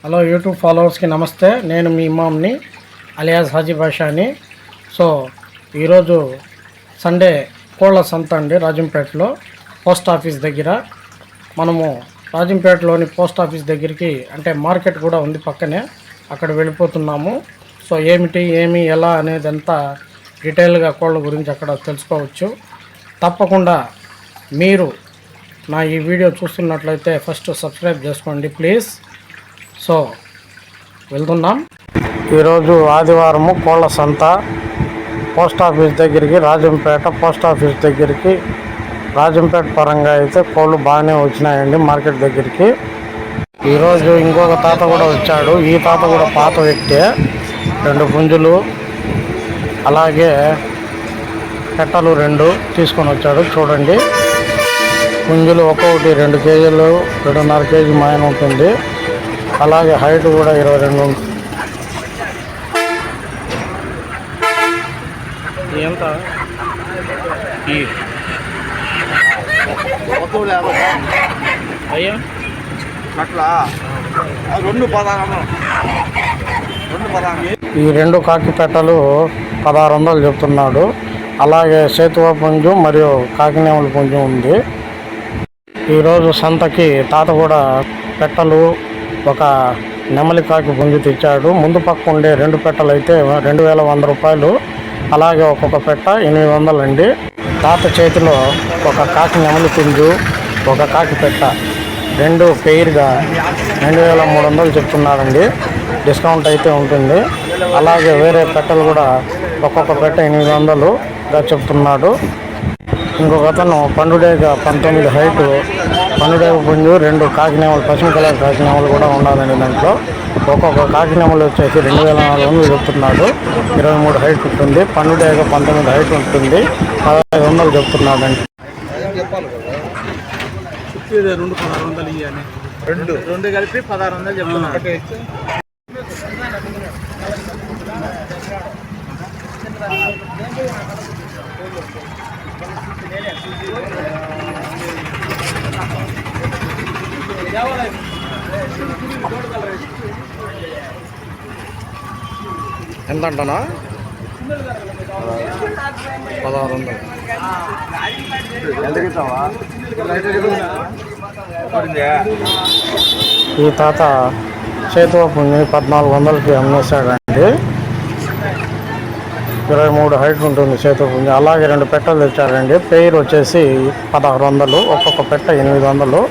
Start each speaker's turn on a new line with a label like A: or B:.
A: Hello YouTube ఫాలోవర్స్కి నమస్తే. నేను మీ ఇమామ్ని alias Haji బాషాని. So ఈరోజు సండే కోళ్ళ సంత అండి రాజంపేటలో పోస్ట్ ఆఫీస్ దగ్గర. మనము రాజంపేటలోని పోస్ట్ ఆఫీస్ దగ్గరికి అంటే మార్కెట్ కూడా ఉంది పక్కనే, అక్కడ వెళ్ళిపోతున్నాము. సో ఏమి ఎలా అనేది అంతా డీటెయిల్గా కోళ్ళ గురించి అక్కడ తెలుసుకోవచ్చు. తప్పకుండా మీరు నా ఈ వీడియో చూస్తున్నట్లయితే ఫస్ట్ సబ్స్క్రైబ్ చేసుకోండి ప్లీజ్. సో వెళ్తున్నాం. ఈరోజు ఆదివారము కోళ్ళ సంత పోస్ట్ ఆఫీస్ దగ్గరికి, రాజంపేట పోస్ట్ ఆఫీస్ దగ్గరికి. రాజంపేట పరంగా అయితే కోళ్ళు బాగానే వచ్చినాయండి మార్కెట్ దగ్గరికి. ఈరోజు ఇంకొక తాత కూడా వచ్చాడు. ఈ తాత కూడా పాత వ్యక్తే. 2 పుంజులు అలాగే పెట్టలు 2 తీసుకొని వచ్చాడు. చూడండి, పుంజులు ఒక్కొక్కటి 2 కేజీలు 2.5 కేజీ మాయన ఉంటుంది. అలాగే హైట్ కూడా 22 ఉంటుంది. ఎంత అయ్యా అట్లా ఈ 2 కాకి పెట్టలు 1600 చెప్తున్నాడు. అలాగే సేతువ పుంజు మరియు కాకినేముల పుంజు ఉంది. ఈరోజు సంతకి తాత కూడా పెట్టలు, ఒక నెమలి కాకి పుంజు తెచ్చాడు. ముందు పక్క ఉండే 2 పెట్టలు అయితే 2100 రూపాయలు. అలాగే ఒక్కొక్క పెట్ట 800 అండి. తాత చేతిలో ఒక కాకి నెమలి పుంజు, ఒక కాకి పెట్ట 2 పెయిర్గా 2300 చెప్తున్నారండి. డిస్కౌంట్ అయితే ఉంటుంది. అలాగే వేరే పెట్టలు కూడా ఒక్కొక్క పెట్ట 800గా చెప్తున్నాడు. ఇంకొక అతను పండుడేగ 19 హైటు పండుడేగ పుంజు, 2 కాకినేమలు పశ్చిమ కలర్ కాకినేమలు కూడా ఉండాలండి. దాంట్లో ఒక్కొక్క కాకినేమలు వచ్చేసి 2400 చెప్తున్నాడు. 23 హైట్ ఉంటుంది. పండుడేగ 19 హైట్ ఉంటుంది. 1500 చెప్తున్నాడండి. రెండు కలిపి 1600 చెప్తున్నాడు. ఎంత అంటానా? 1600. ఈ తాత చేతువ పుంజి 1400కి అమ్మేశాడండి. 23 హైట్ ఉంటుంది చేతువ పుంజి. అలాగే 2 పెట్టలు తెచ్చారండి. పెయిర్ వచ్చేసి 1600, ఒక్కొక్క పెట్ట 800.